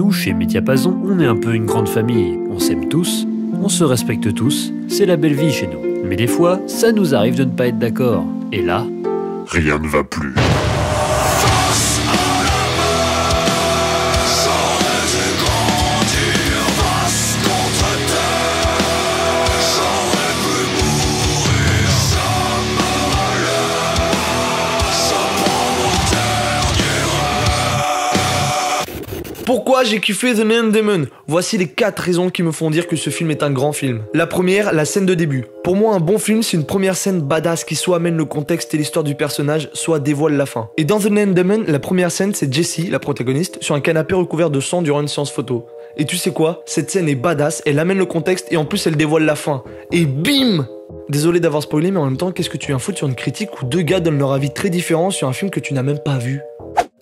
Nous, chez Mediapazon, on est un peu une grande famille. On s'aime tous, on se respecte tous, c'est la belle vie chez nous. Mais des fois, ça nous arrive de ne pas être d'accord. Et là, rien ne va plus. Pourquoi j'ai kiffé The Neon Demon? Voici les 4 raisons qui me font dire que ce film est un grand film. La première, la scène de début. Pour moi, un bon film, c'est une première scène badass qui soit amène le contexte et l'histoire du personnage, soit dévoile la fin. Et dans The Neon Demon, la première scène, c'est Jessie, la protagoniste, sur un canapé recouvert de sang durant une séance photo. Et tu sais quoi? Cette scène est badass, elle amène le contexte et en plus elle dévoile la fin. Et bim! Désolé d'avoir spoilé, mais en même temps, qu'est-ce que tu viens foutre sur une critique où 2 gars donnent leur avis très différent sur un film que tu n'as même pas vu?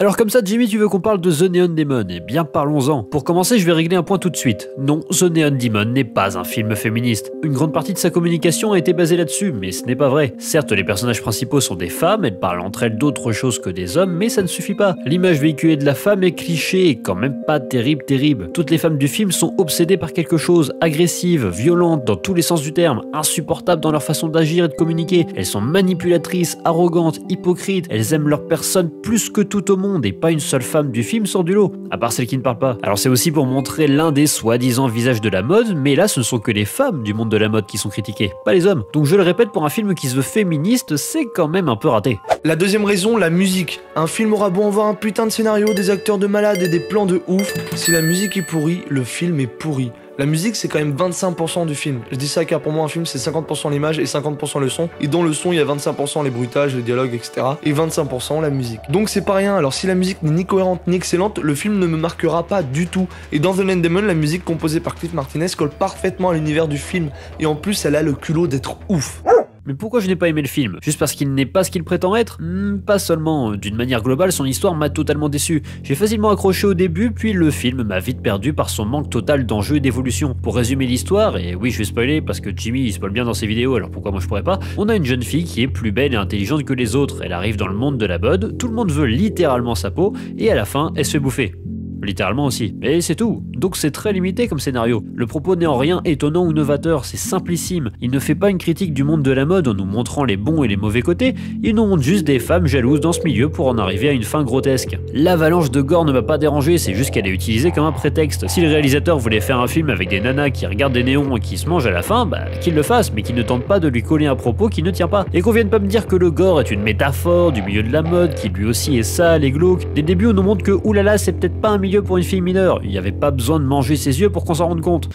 alors comme ça, Jimmy, tu veux qu'on parle de The Neon Demon? Eh bien, parlons-en. Pour commencer, je vais régler un point tout de suite. Non, The Neon Demon n'est pas un film féministe. Une grande partie de sa communication a été basée là-dessus, mais ce n'est pas vrai. Certes, les personnages principaux sont des femmes, elles parlent entre elles d'autre chose que des hommes, mais ça ne suffit pas. L'image véhiculée de la femme est cliché et quand même pas terrible. Toutes les femmes du film sont obsédées par quelque chose, agressives, violentes dans tous les sens du terme, insupportables dans leur façon d'agir et de communiquer. Elles sont manipulatrices, arrogantes, hypocrites, elles aiment leur personne plus que tout au monde. Et pas une seule femme du film sort du lot, à part celle qui ne parle pas. Alors c'est aussi pour montrer l'un des soi-disant visages de la mode, mais là ce ne sont que les femmes du monde de la mode qui sont critiquées, pas les hommes. Donc je le répète, pour un film qui se veut féministe, c'est quand même un peu raté. La deuxième raison, la musique. Un film aura beau avoir un putain de scénario, des acteurs de malades et des plans de ouf, si la musique est pourrie, le film est pourri. La musique, c'est quand même 25% du film. Je dis ça car pour moi, un film, c'est 50% l'image et 50% le son. Et dans le son, il y a 25% les bruitages, les dialogues, etc. Et 25% la musique. Donc c'est pas rien. Alors si la musique n'est ni cohérente ni excellente, le film ne me marquera pas du tout. Et dans The Neon Demon, la musique composée par Cliff Martinez colle parfaitement à l'univers du film. Et en plus, elle a le culot d'être ouf. Mais pourquoi je n'ai pas aimé le film? Juste parce qu'il n'est pas ce qu'il prétend être? Pas seulement. D'une manière globale, son histoire m'a totalement déçu. J'ai facilement accroché au début, puis le film m'a vite perdu par son manque total d'enjeu et d'évolution. Pour résumer l'histoire, et oui je vais spoiler parce que Jimmy il spoil bien dans ses vidéos, alors pourquoi moi je pourrais pas, on a une jeune fille qui est plus belle et intelligente que les autres. Elle arrive dans le monde de la mode, tout le monde veut littéralement sa peau, et à la fin, elle se fait bouffer. Littéralement aussi. Et c'est tout. Donc c'est très limité comme scénario. Le propos n'est en rien étonnant ou novateur, c'est simplissime. Il ne fait pas une critique du monde de la mode en nous montrant les bons et les mauvais côtés, il nous montre juste des femmes jalouses dans ce milieu pour en arriver à une fin grotesque. L'avalanche de gore ne m'a pas dérangé, c'est juste qu'elle est utilisée comme un prétexte. Si le réalisateur voulait faire un film avec des nanas qui regardent des néons et qui se mangent à la fin, bah qu'il le fasse, mais qu'il ne tente pas de lui coller un propos qui ne tient pas. Et qu'on vienne pas me dire que le gore est une métaphore du milieu de la mode, qui lui aussi est sale et glauque. Dès le début on nous montre que oulala c'est peut-être pas un milieu pour une fille mineure, il n'y avait pas besoin de manger ses yeux pour qu'on s'en rende compte.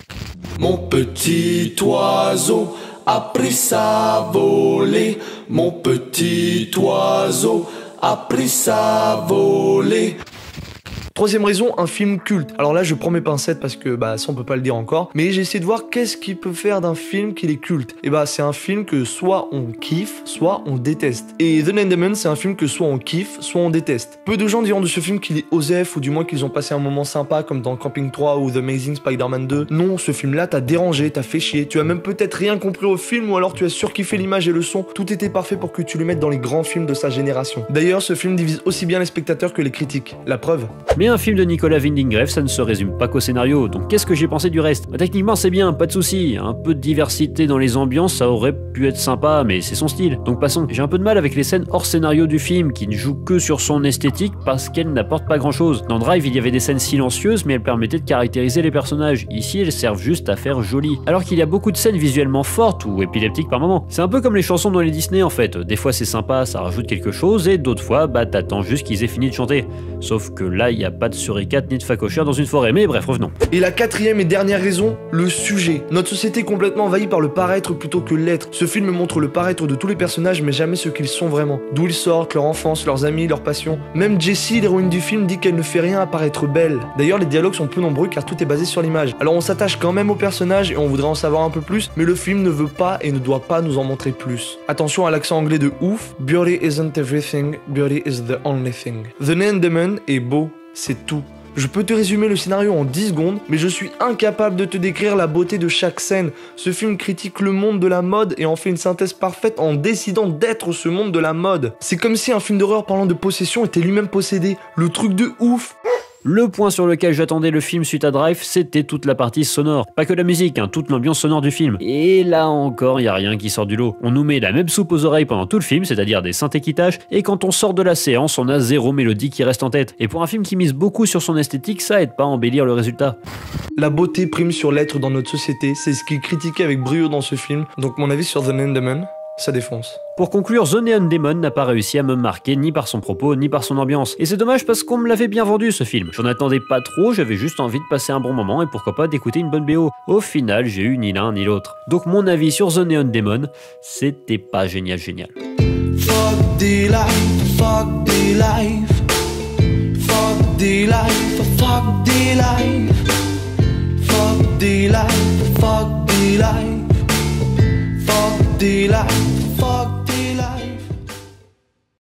Mon petit oiseau a pris sa volée, mon petit oiseau a pris sa volée. Troisième raison, un film culte. Alors là, je prends mes pincettes parce que ça on peut pas le dire encore, mais j'ai essayé de voir qu'est-ce qui peut faire d'un film qu'il est culte. Et c'est un film que soit on kiffe, soit on déteste. Et The Neon Demon, c'est un film que soit on kiffe, soit on déteste. Peu de gens diront de ce film qu'il est osef, ou du moins qu'ils ont passé un moment sympa comme dans Camping 3 ou The Amazing Spider-Man 2. Non, ce film-là t'a dérangé, t'a fait chier. Tu as même peut-être rien compris au film, ou alors tu as surkiffé l'image et le son. Tout était parfait pour que tu le mettes dans les grands films de sa génération. D'ailleurs, ce film divise aussi bien les spectateurs que les critiques. La preuve. Mais un film de Nicolas Winding Refn, ça ne se résume pas qu'au scénario, donc qu'est-ce que j'ai pensé du reste? Techniquement c'est bien, pas de soucis, un peu de diversité dans les ambiances, ça aurait pu être sympa, mais c'est son style. Donc passons. J'ai un peu de mal avec les scènes hors scénario du film, qui ne jouent que sur son esthétique parce qu'elles n'apportent pas grand chose. Dans Drive, il y avait des scènes silencieuses, mais elles permettaient de caractériser les personnages. Ici, elles servent juste à faire joli. Alors qu'il y a beaucoup de scènes visuellement fortes ou épileptiques par moment. C'est un peu comme les chansons dans les Disney en fait. Des fois c'est sympa, ça rajoute quelque chose, et d'autres fois, t'attends juste qu'ils aient fini de chanter. Sauf que là, il n'y a pas de suricate ni de facochère dans une forêt, mais bref, revenons. Et la quatrième et dernière raison, le sujet. Notre société est complètement envahie par le paraître plutôt que l'être. Ce film montre le paraître de tous les personnages, mais jamais ce qu'ils sont vraiment. D'où ils sortent, leur enfance, leurs amis, leurs passions. Même Jessie, l'héroïne du film, dit qu'elle ne fait rien à paraître belle. D'ailleurs, les dialogues sont peu nombreux car tout est basé sur l'image. Alors on s'attache quand même aux personnages et on voudrait en savoir un peu plus, mais le film ne veut pas et ne doit pas nous en montrer plus. Attention à l'accent anglais de ouf. Beauty isn't everything, beauty is the only thing. The Neon Demon est beau, c'est tout. Je peux te résumer le scénario en 10 secondes, mais je suis incapable de te décrire la beauté de chaque scène. Ce film critique le monde de la mode et en fait une synthèse parfaite en décidant d'être ce monde de la mode. C'est comme si un film d'horreur parlant de possession était lui-même possédé. Le truc de ouf. Le point sur lequel j'attendais le film suite à Drive, c'était toute la partie sonore. Pas que la musique, toute l'ambiance sonore du film. Et là encore, y a rien qui sort du lot. On nous met la même soupe aux oreilles pendant tout le film, c'est-à-dire des synthés qui tâchent, et quand on sort de la séance, on a zéro mélodie qui reste en tête. Et pour un film qui mise beaucoup sur son esthétique, ça aide pas à embellir le résultat. La beauté prime sur l'être dans notre société, c'est ce qui est critiqué avec brio dans ce film, donc mon avis sur The Neon Demon, ça défonce. Pour conclure, The Neon Demon n'a pas réussi à me marquer ni par son propos ni par son ambiance. Et c'est dommage parce qu'on me l'avait bien vendu ce film. J'en attendais pas trop, j'avais juste envie de passer un bon moment et pourquoi pas d'écouter une bonne BO. Au final, j'ai eu ni l'un ni l'autre. Donc mon avis sur The Neon Demon, c'était pas génial. Fuck the life, fuck the life. Fuck the life, fuck the life. Fuck the life, fuck the life. Fuck the life.